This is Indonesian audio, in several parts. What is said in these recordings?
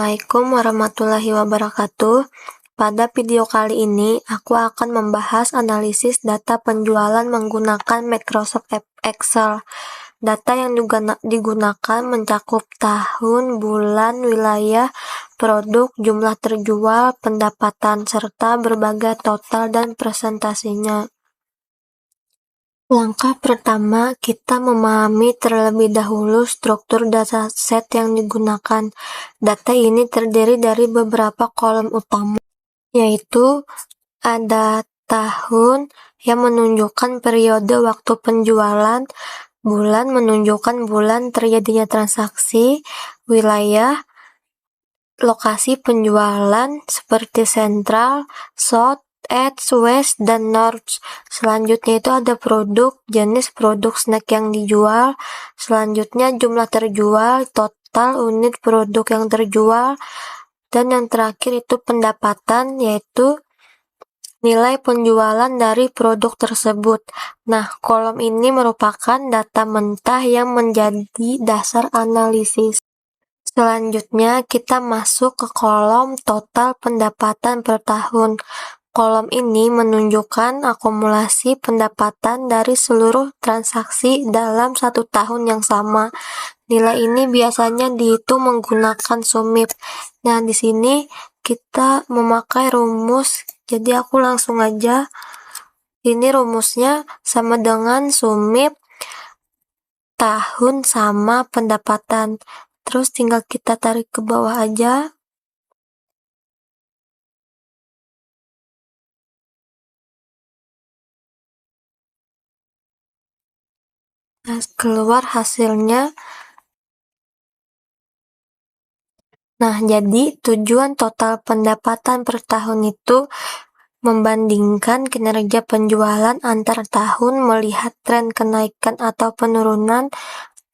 Assalamualaikum warahmatullahi wabarakatuh. Pada video kali ini, aku akan membahas analisis data penjualan menggunakan Microsoft Excel. Data yang digunakan mencakup tahun, bulan, wilayah, produk, jumlah terjual, pendapatan, serta berbagai total dan presentasinya. Langkah pertama, kita memahami terlebih dahulu struktur dataset yang digunakan. Data ini terdiri dari beberapa kolom utama, yaitu ada tahun yang menunjukkan periode waktu penjualan, bulan menunjukkan bulan terjadinya transaksi, wilayah, lokasi penjualan seperti Central, South, East, West, dan North. Selanjutnya itu ada produk, jenis produk snack yang dijual. Selanjutnya jumlah terjual, total unit produk yang terjual. Dan yang terakhir itu pendapatan, yaitu nilai penjualan dari produk tersebut. Nah, kolom ini merupakan data mentah yang menjadi dasar analisis. Selanjutnya, kita masuk ke kolom total pendapatan per tahun. Kolom ini menunjukkan akumulasi pendapatan dari seluruh transaksi dalam satu tahun yang sama. Nilai ini biasanya dihitung menggunakan SUMIP. Nah, di sini kita memakai rumus, jadi aku langsung aja. Ini rumusnya sama dengan SUMIP tahun sama pendapatan. Terus tinggal kita tarik ke bawah aja. Nah, keluar hasilnya. Nah, jadi tujuan total pendapatan per tahun itu membandingkan kinerja penjualan antar tahun melihat tren kenaikan atau penurunan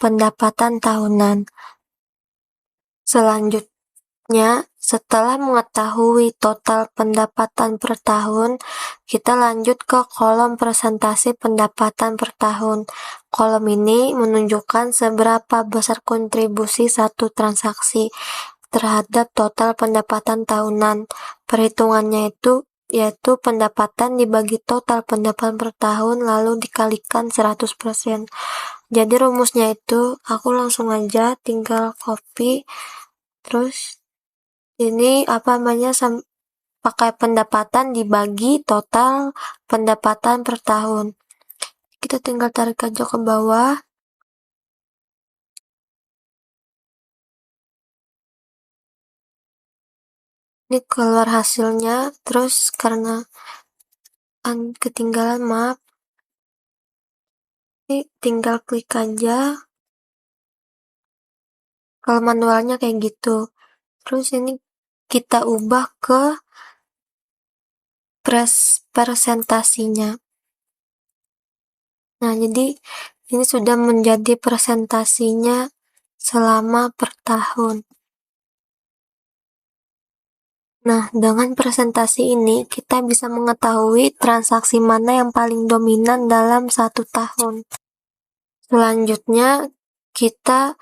pendapatan tahunan. Selanjutnya, setelah mengetahui total pendapatan per tahun, kita lanjut ke kolom presentasi pendapatan per tahun. Kolom ini menunjukkan seberapa besar kontribusi satu transaksi terhadap total pendapatan tahunan. Perhitungannya yaitu pendapatan dibagi total pendapatan per tahun lalu dikalikan 100%. Jadi rumusnya itu aku langsung aja tinggal copy, terus ini pakai pendapatan dibagi total pendapatan per tahun. Kita tinggal tarik aja ke bawah. Ini keluar hasilnya, terus karena ketinggalan, maaf. Ini tinggal klik aja. Kalau manualnya kayak gitu. Terus ini kita ubah ke presentasinya. Nah, jadi ini sudah menjadi presentasinya selama per tahun. Nah, dengan presentasi ini kita bisa mengetahui transaksi mana yang paling dominan dalam satu tahun. Selanjutnya, kita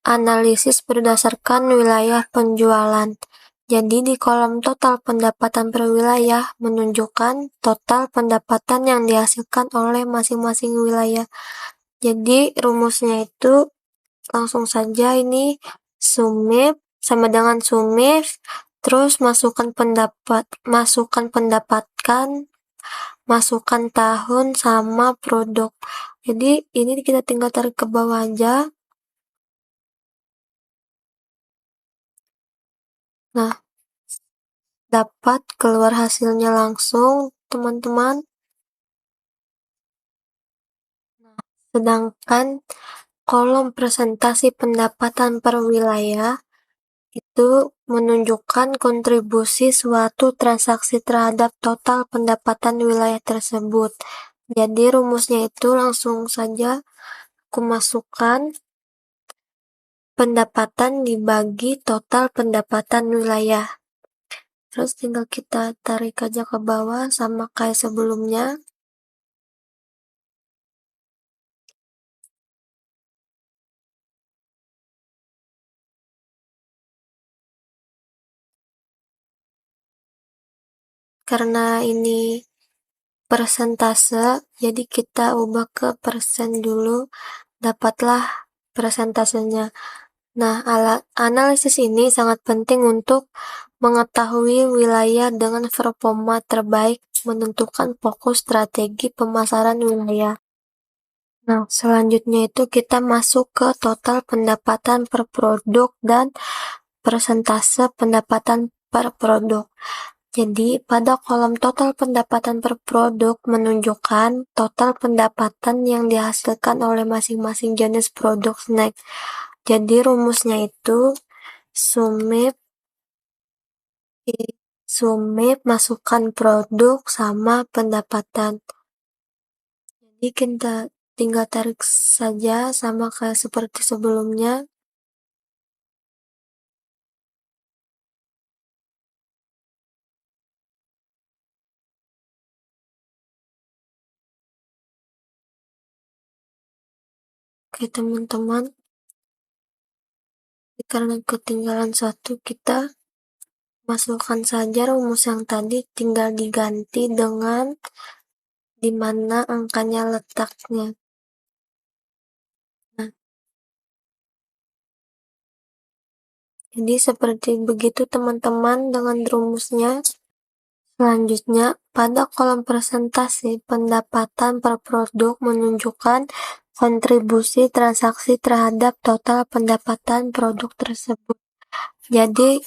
analisis berdasarkan wilayah penjualan. Jadi di kolom total pendapatan per wilayah menunjukkan total pendapatan yang dihasilkan oleh masing-masing wilayah. Jadi rumusnya itu langsung saja, ini SUMIP sama dengan SUMIF, terus masukkan pendapatkan, masukkan tahun sama produk. Jadi ini kita tinggal tarik ke bawah aja. Nah, dapat keluar hasilnya langsung, teman-teman. Sedangkan kolom presentasi pendapatan per wilayah itu menunjukkan kontribusi suatu transaksi terhadap total pendapatan wilayah tersebut. Jadi rumusnya itu langsung saja aku masukkan pendapatan dibagi total pendapatan wilayah. Terus tinggal kita tarik aja ke bawah sama kayak sebelumnya. karena ini persentase, jadi kita ubah ke persen dulu, dapatlah persentasenya. Nah, alat analisis ini sangat penting untuk mengetahui wilayah dengan performa terbaik, menentukan fokus strategi pemasaran wilayah. Nah, selanjutnya itu kita masuk ke total pendapatan per produk dan persentase pendapatan per produk. Jadi, pada kolom total pendapatan per produk menunjukkan total pendapatan yang dihasilkan oleh masing-masing jenis produk snack. Jadi, rumusnya itu sumif masukkan produk sama pendapatan. Jadi, kita tinggal tarik saja sama kayak seperti sebelumnya. Oke teman-teman, karena ketinggalan satu, kita masukkan saja rumus yang tadi, tinggal diganti dengan di mana angkanya letaknya. Nah, jadi seperti begitu teman-teman dengan rumusnya. Selanjutnya, pada kolom presentasi, pendapatan per produk menunjukkan kontribusi transaksi terhadap total pendapatan produk tersebut. Jadi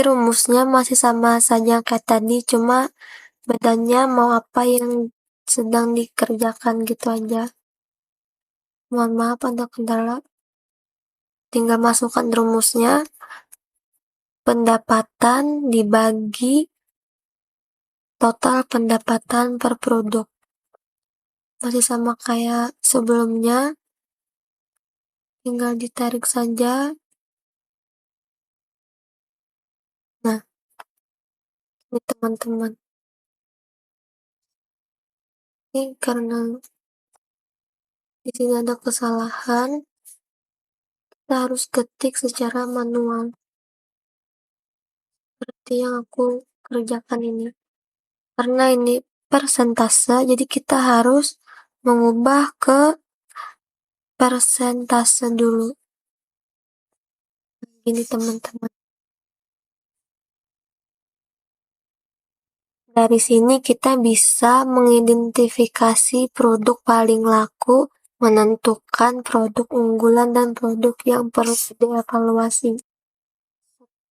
rumusnya masih sama saja kayak tadi, cuma bedanya mau apa yang sedang dikerjakan gitu aja. Mohon maaf ada kendala. Tinggal masukkan rumusnya, pendapatan dibagi total pendapatan per produk. Masih sama kayak sebelumnya, tinggal ditarik saja. Nah, ini teman-teman. Ini karena di sini ada kesalahan, kita harus ketik secara manual. Seperti yang aku kerjakan ini. Karena ini persentase, jadi kita harus mengubah ke persentase dulu. Ini teman-teman. Dari sini kita bisa mengidentifikasi produk paling laku, menentukan produk unggulan dan produk yang perlu dievaluasi.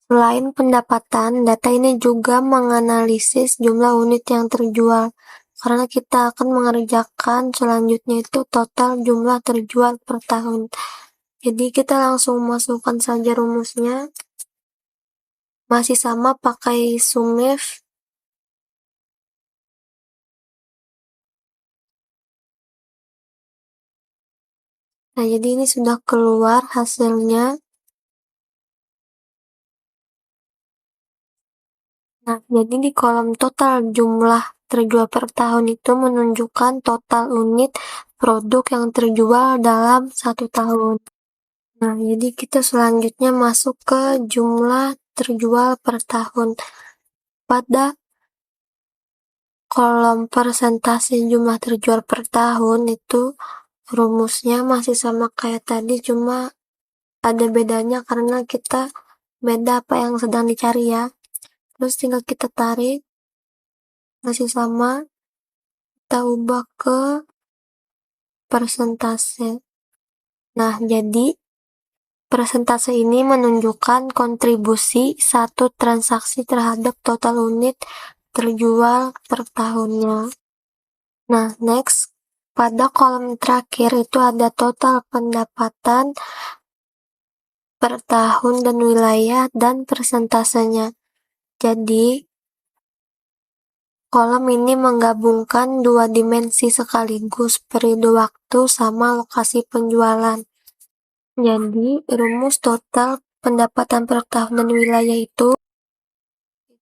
Selain pendapatan, data ini juga menganalisis jumlah unit yang terjual, karena kita akan mengerjakan selanjutnya itu total jumlah terjual per tahun. Jadi kita langsung masukkan saja rumusnya. Masih sama pakai sumif. Nah, jadi ini sudah keluar hasilnya. Nah, jadi di kolom total jumlah terjual per tahun itu menunjukkan total unit produk yang terjual dalam 1 tahun. Nah, jadi kita selanjutnya masuk ke jumlah terjual per tahun. Pada kolom persentase jumlah terjual per tahun itu rumusnya masih sama kayak tadi, cuma ada bedanya karena kita beda apa yang sedang dicari ya. Terus tinggal kita tarik, masih sama, kita ubah ke persentase. Nah, jadi persentase ini menunjukkan kontribusi satu transaksi terhadap total unit terjual per tahunnya. Nah, next, pada kolom terakhir itu ada total pendapatan per tahun dan wilayah dan persentasenya. Jadi, kolom ini menggabungkan dua dimensi sekaligus, periode waktu sama lokasi penjualan. Jadi, rumus total pendapatan per tahun dan wilayah itu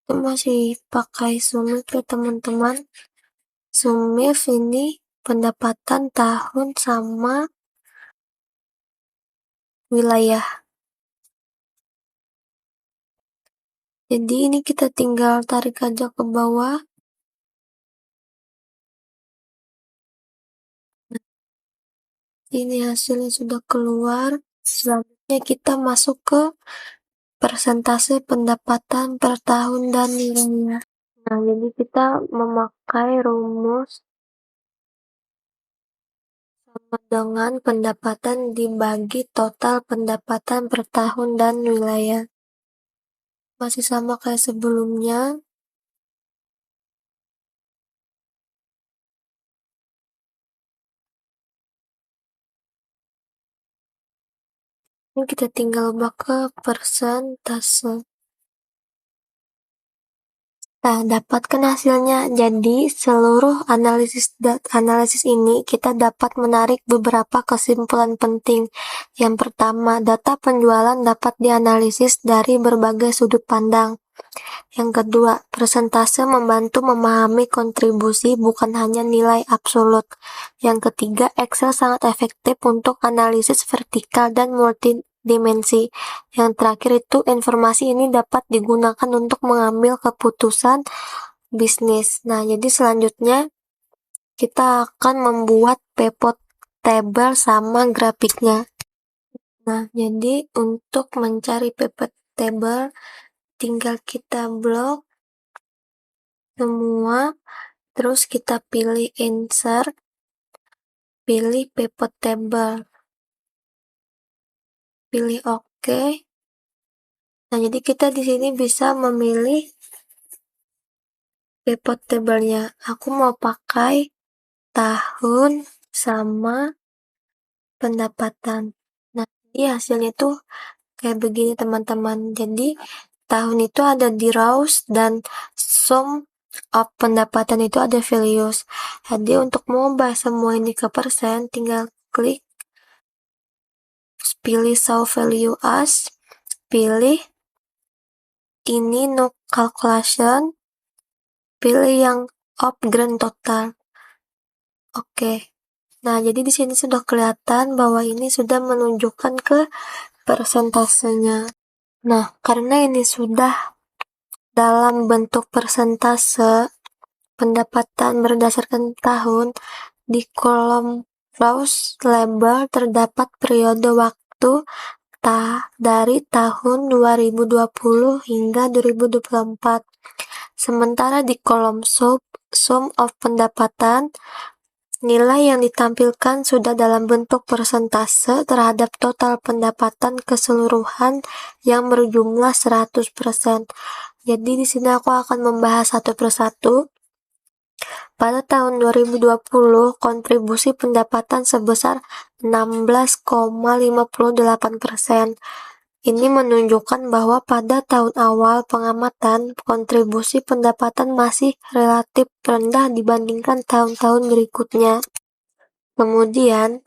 masih pakai sumif ya teman-teman. Sumif ini pendapatan tahun sama wilayah. Jadi ini kita tinggal tarik aja ke bawah. Ini hasilnya sudah keluar. Selanjutnya kita masuk ke persentase pendapatan per tahun dan nilainya. Nah, jadi kita memakai rumus sama dengan pendapatan dibagi total pendapatan per tahun dan wilayah. Masih sama kayak sebelumnya. Ini kita tinggal ubah ke persentase. Nah, dapatkan hasilnya. Jadi, seluruh analisis ini kita dapat menarik beberapa kesimpulan penting. Yang pertama, data penjualan dapat dianalisis dari berbagai sudut pandang. Yang kedua, persentase membantu memahami kontribusi bukan hanya nilai absolut. Yang ketiga, Excel sangat efektif untuk analisis vertikal dan multidimensi. Yang terakhir itu, informasi ini dapat digunakan untuk mengambil keputusan bisnis. Nah, jadi selanjutnya kita akan membuat pivot table sama grafiknya. Nah, jadi untuk mencari pivot table, tinggal kita blok semua, terus kita pilih insert, pilih pivot table, pilih OK. Nah, jadi kita di sini bisa memilih pivot table-nya. Aku mau pakai tahun sama pendapatan. Nah, jadi hasilnya tuh kayak begini teman-teman. Jadi tahun itu ada di rows dan sum of pendapatan itu ada values. Jadi untuk mengubah semua ini ke persen, tinggal klik, pilih show value as, pilih ini no calculation, pilih yang of grand total. Oke. Nah, jadi di sini sudah kelihatan bahwa ini sudah menunjukkan ke persentasenya. Nah, karena ini sudah dalam bentuk persentase pendapatan berdasarkan tahun, di kolom rows label terdapat periode waktu dari tahun 2020 hingga 2024. Sementara di kolom sum of pendapatan, nilai yang ditampilkan sudah dalam bentuk persentase terhadap total pendapatan keseluruhan yang berjumlah 100%. Jadi di sini aku akan membahas satu persatu. Pada tahun 2020, kontribusi pendapatan sebesar 16,58%. Ini menunjukkan bahwa pada tahun awal pengamatan, kontribusi pendapatan masih relatif rendah dibandingkan tahun-tahun berikutnya. Kemudian,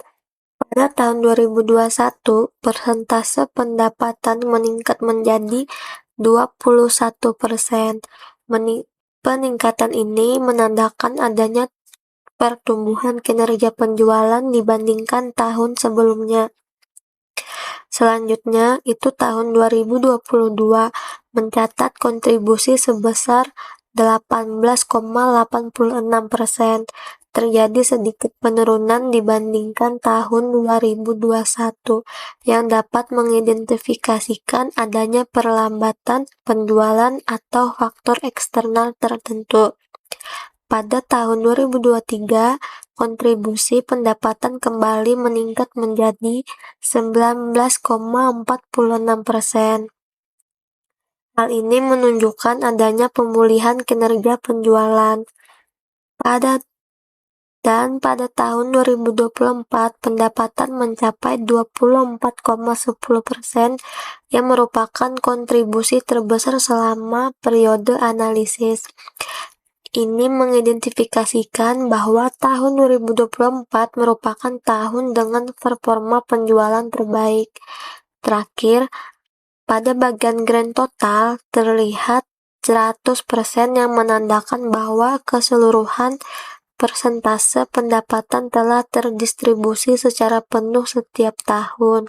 pada tahun 2021, persentase pendapatan meningkat menjadi 21%. Peningkatan ini menandakan adanya pertumbuhan kinerja penjualan dibandingkan tahun sebelumnya. Selanjutnya, itu tahun 2022 mencatat kontribusi sebesar 18,86%. Terjadi sedikit penurunan dibandingkan tahun 2021 yang dapat mengidentifikasikan adanya perlambatan penjualan atau faktor eksternal tertentu. Pada tahun 2023, kontribusi pendapatan kembali meningkat menjadi 19,46%. Hal ini menunjukkan adanya pemulihan kinerja penjualan. Pada tahun 2024, pendapatan mencapai 24,10% yang merupakan kontribusi terbesar selama periode analisis. Ini mengidentifikasikan bahwa tahun 2024 merupakan tahun dengan performa penjualan terbaik. Terakhir, pada bagian grand total terlihat 100% yang menandakan bahwa keseluruhan persentase pendapatan telah terdistribusi secara penuh setiap tahun.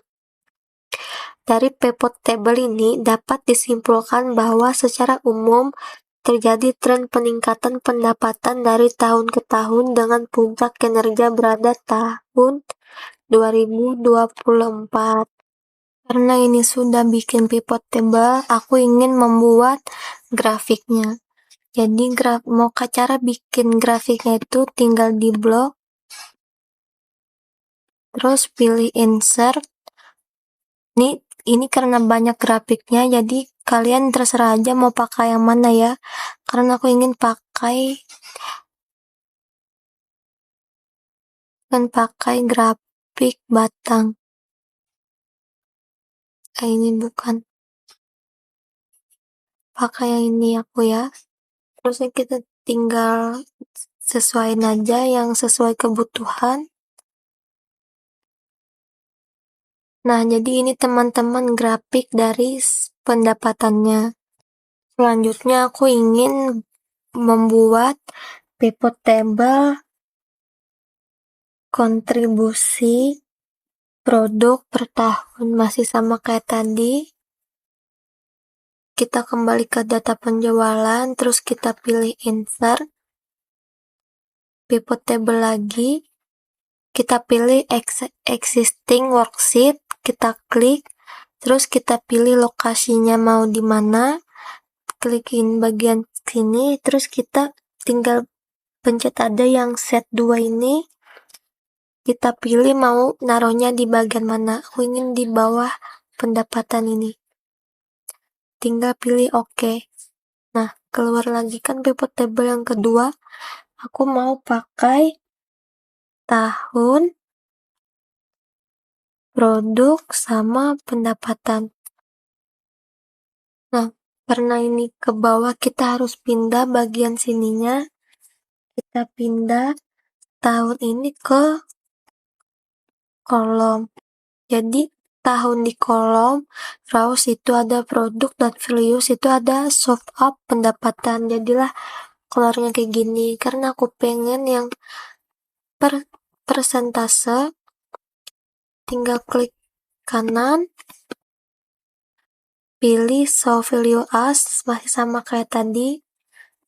Dari pivot table ini dapat disimpulkan bahwa secara umum terjadi tren peningkatan pendapatan dari tahun ke tahun dengan puncak kinerja berada tahun 2024. Karena ini sudah bikin pivot table, aku ingin membuat grafiknya. Jadi cara bikin grafiknya itu tinggal di blok, terus pilih insert. Ini karena banyak grafiknya, jadi kalian terserah aja mau pakai yang mana ya. Karena aku ingin pakai grafik batang. Ini bukan. Pakai yang ini aku ya. Terusnya kita tinggal sesuaiin aja yang sesuai kebutuhan. Nah, jadi ini teman-teman grafik dari pendapatannya. Selanjutnya aku ingin membuat pivot table kontribusi produk per tahun, masih sama kayak tadi. Kita kembali ke data penjualan, terus kita pilih insert, pivot table lagi, kita pilih existing worksheet, kita klik, terus kita pilih lokasinya mau di mana, klikin bagian sini, terus kita tinggal pencet ada yang set 2 ini, kita pilih mau naruhnya di bagian mana. Aku ingin di bawah pendapatan ini. Tinggal pilih OK. Nah, keluar lagi kan pivot table yang kedua. Aku mau pakai tahun, produk, sama pendapatan. Nah, karena ini ke bawah, kita harus pindah bagian sininya. Kita pindah tahun ini ke kolom. Jadi, tahun di kolom, rows itu ada produk, dan values itu ada soft up pendapatan. Jadilah keluarnya kayak gini. Karena aku pengen yang persentase, tinggal klik kanan, pilih show value as, masih sama kayak tadi,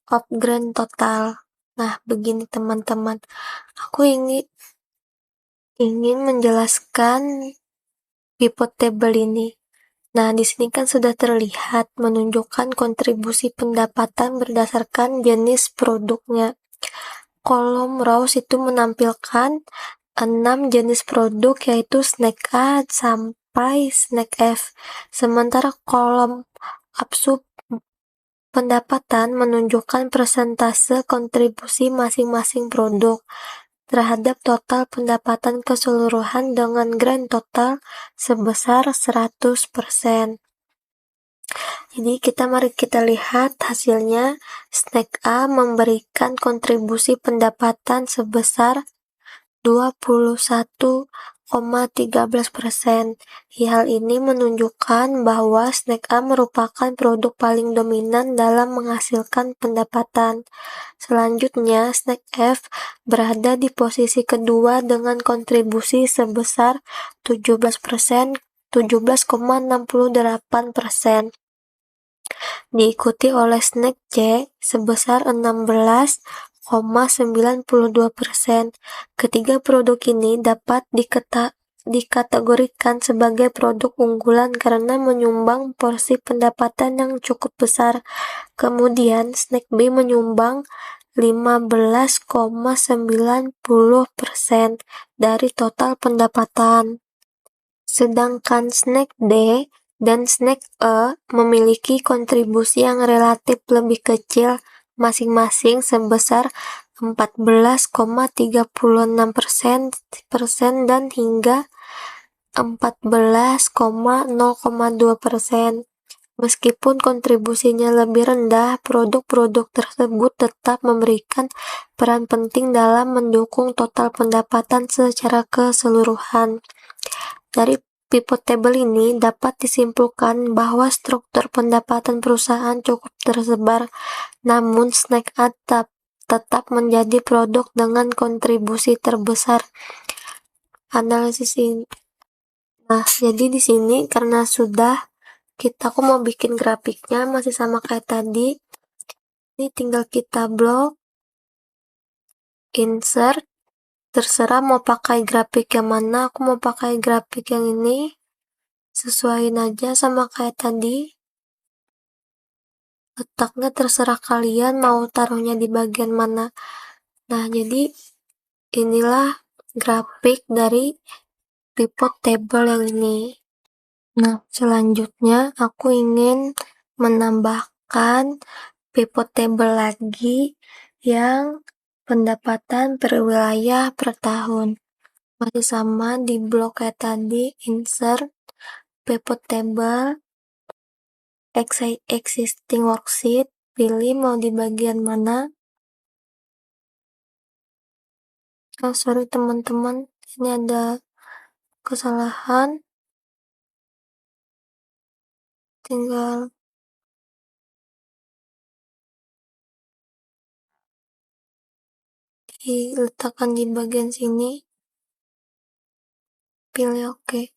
of grand total. Nah, begini teman-teman. Aku ingin menjelaskan pivot table ini. Nah, di sini kan sudah terlihat menunjukkan kontribusi pendapatan berdasarkan jenis produknya. Kolom rows itu menampilkan 6 jenis produk, yaitu snack A sampai snack F. Sementara kolom absub pendapatan menunjukkan persentase kontribusi masing-masing produk terhadap total pendapatan keseluruhan dengan grand total sebesar 100%. Jadi mari kita lihat hasilnya. Snack A memberikan kontribusi pendapatan sebesar 21,13%. Hal ini menunjukkan bahwa snack A merupakan produk paling dominan dalam menghasilkan pendapatan. Selanjutnya, snack F berada di posisi kedua dengan kontribusi sebesar 17%, 17,68%. Diikuti oleh snack C sebesar 16,92%. Ketiga produk ini dapat dikategorikan sebagai produk unggulan karena menyumbang porsi pendapatan yang cukup besar. Kemudian snack B menyumbang 15,90% dari total pendapatan. Sedangkan snack D dan snack E memiliki kontribusi yang relatif lebih kecil masing-masing sebesar 14,36% dan hingga 14,02%. Meskipun kontribusinya lebih rendah, produk-produk tersebut tetap memberikan peran penting dalam mendukung total pendapatan secara keseluruhan. Dari pivot table ini dapat disimpulkan bahwa struktur pendapatan perusahaan cukup tersebar, namun snack A tetap menjadi produk dengan kontribusi terbesar. Analisis ini Nah, jadi di sini karena sudah aku mau bikin grafiknya masih sama kayak tadi. Ini tinggal kita blok, insert, terserah mau pakai grafik yang mana. Aku mau pakai grafik yang ini, sesuaiin aja sama kayak tadi. Letaknya terserah kalian mau taruhnya di bagian mana. Nah, jadi inilah grafik dari pivot table yang ini. Nah, selanjutnya aku ingin menambahkan pivot table lagi yang pendapatan per wilayah per tahun. Masih sama di blok kayak tadi, insert, pivot table, existing worksheet, pilih mau di bagian mana. Oh, sorry teman-teman, ini ada kesalahan. Tinggal diletakkan di bagian sini. Pilih oke.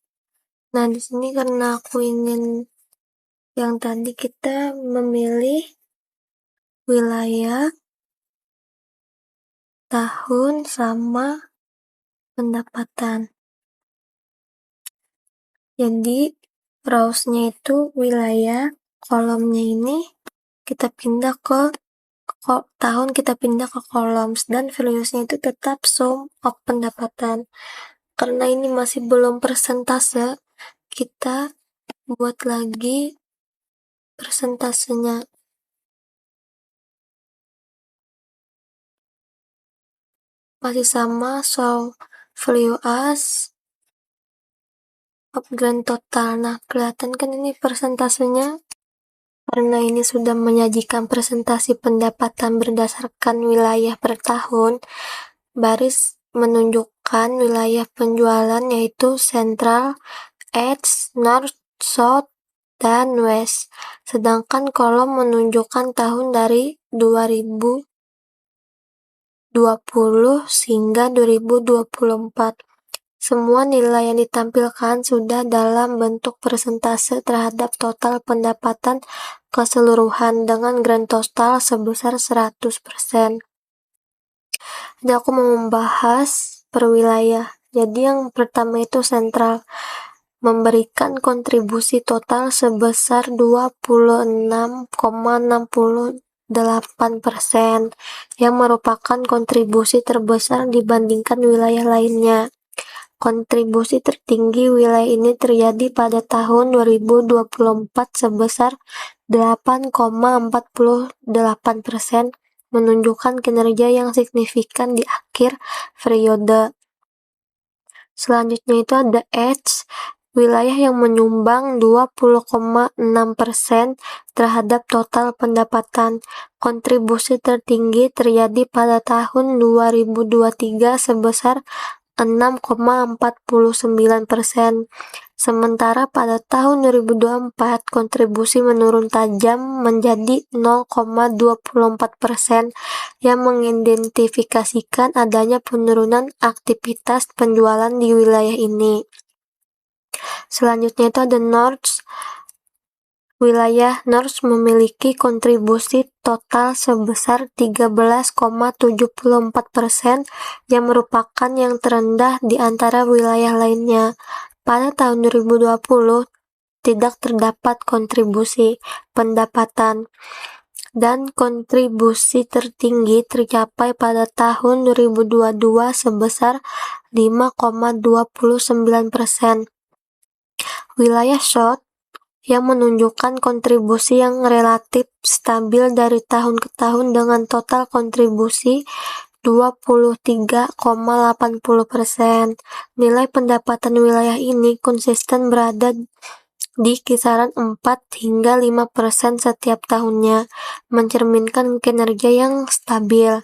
Nah, di sini karena aku ingin yang tadi kita memilih wilayah, tahun, sama pendapatan. Jadi rows-nya itu wilayah, kolomnya ini kita pindah ke tahun, kita pindah ke columns, dan values-nya itu tetap sum of pendapatan. Karena ini masih belum persentase, kita buat lagi persentasenya. Masih sama, show value as of grand total. Nah, kelihatan kan ini persentasenya? Karena ini sudah menyajikan presentasi pendapatan berdasarkan wilayah per tahun, baris menunjukkan wilayah penjualan yaitu Central, East, North, South, dan West. Sedangkan kolom menunjukkan tahun dari 2020 hingga 2024. Semua nilai yang ditampilkan sudah dalam bentuk persentase terhadap total pendapatan keseluruhan dengan grand total sebesar 100%. Jadi aku mau membahas per wilayah. Jadi yang pertama itu sentral, memberikan kontribusi total sebesar 26,68%, yang merupakan kontribusi terbesar dibandingkan wilayah lainnya. Kontribusi tertinggi wilayah ini terjadi pada tahun 2024 sebesar 8,48%, menunjukkan kinerja yang signifikan di akhir periode. Selanjutnya itu ada Edge, wilayah yang menyumbang 20,6% terhadap total pendapatan. Kontribusi tertinggi terjadi pada tahun 2023 sebesar 6,49%. Sementara pada tahun 2024 kontribusi menurun tajam menjadi 0,24%, yang mengidentifikasikan adanya penurunan aktivitas penjualan di wilayah ini. Selanjutnya itu ada North. Wilayah North memiliki kontribusi total sebesar 13,74%, yang merupakan yang terendah di antara wilayah lainnya. Pada tahun 2020 tidak terdapat kontribusi pendapatan, dan kontribusi tertinggi tercapai pada tahun 2022 sebesar 5,29%. Wilayah South yang menunjukkan kontribusi yang relatif stabil dari tahun ke tahun dengan total kontribusi 23,80%. Nilai pendapatan wilayah ini konsisten berada di kisaran 4 hingga 5% setiap tahunnya, mencerminkan kinerja yang stabil.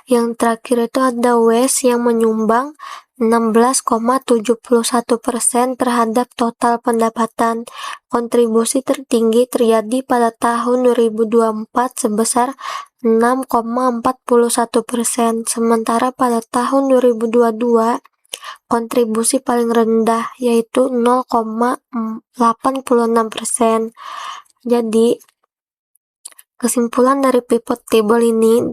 Yang terakhir itu ada West yang menyumbang 16,71% terhadap total pendapatan. Kontribusi tertinggi terjadi pada tahun 2024 sebesar 6,41%, sementara pada tahun 2022 kontribusi paling rendah, yaitu 0,86%. Jadi, kesimpulan dari pivot table ini,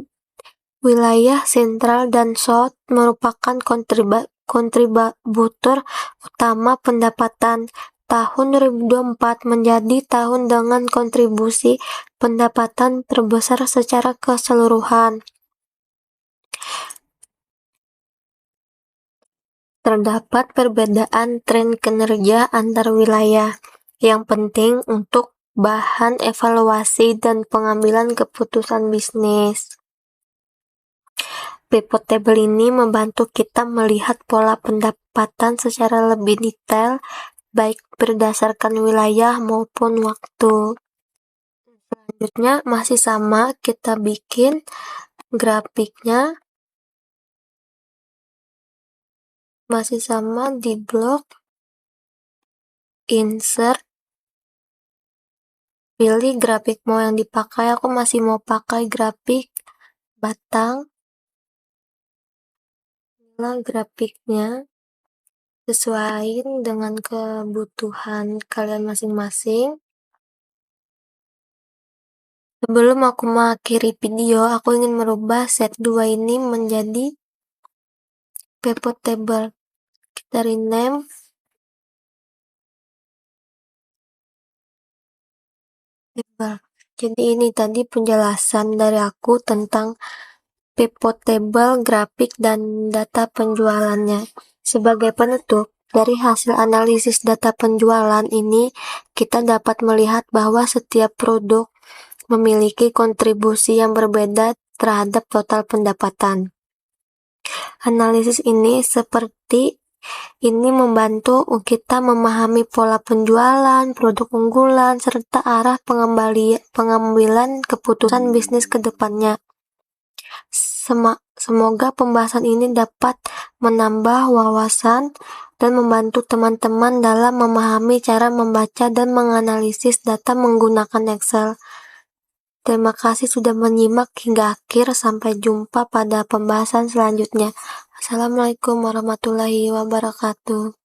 wilayah Sentral dan South merupakan kontributor utama pendapatan. Tahun 2024 menjadi tahun dengan kontribusi pendapatan terbesar secara keseluruhan. Terdapat perbedaan tren kinerja antar wilayah yang penting untuk bahan evaluasi dan pengambilan keputusan bisnis. Pivot table ini membantu kita melihat pola pendapatan secara lebih detail, baik berdasarkan wilayah maupun waktu. Selanjutnya masih sama, kita bikin grafiknya, masih sama di blok, insert, pilih grafik mau yang dipakai. Aku masih mau pakai grafik batang. Grafiknya sesuaiin dengan kebutuhan kalian masing-masing. Sebelum aku mengakhiri video, aku ingin merubah set 2 ini menjadi pivot table. Kita rename table. Jadi ini tadi penjelasan dari aku tentang pivot table, grafik, dan data penjualannya. Sebagai penutup, dari hasil analisis data penjualan ini, kita dapat melihat bahwa setiap produk memiliki kontribusi yang berbeda terhadap total pendapatan. Analisis ini membantu kita memahami pola penjualan, produk unggulan, serta arah pengambilan keputusan bisnis ke depannya. Semoga pembahasan ini dapat menambah wawasan dan membantu teman-teman dalam memahami cara membaca dan menganalisis data menggunakan Excel. Terima kasih sudah menyimak hingga akhir. Sampai jumpa pada pembahasan selanjutnya. Assalamualaikum warahmatullahi wabarakatuh.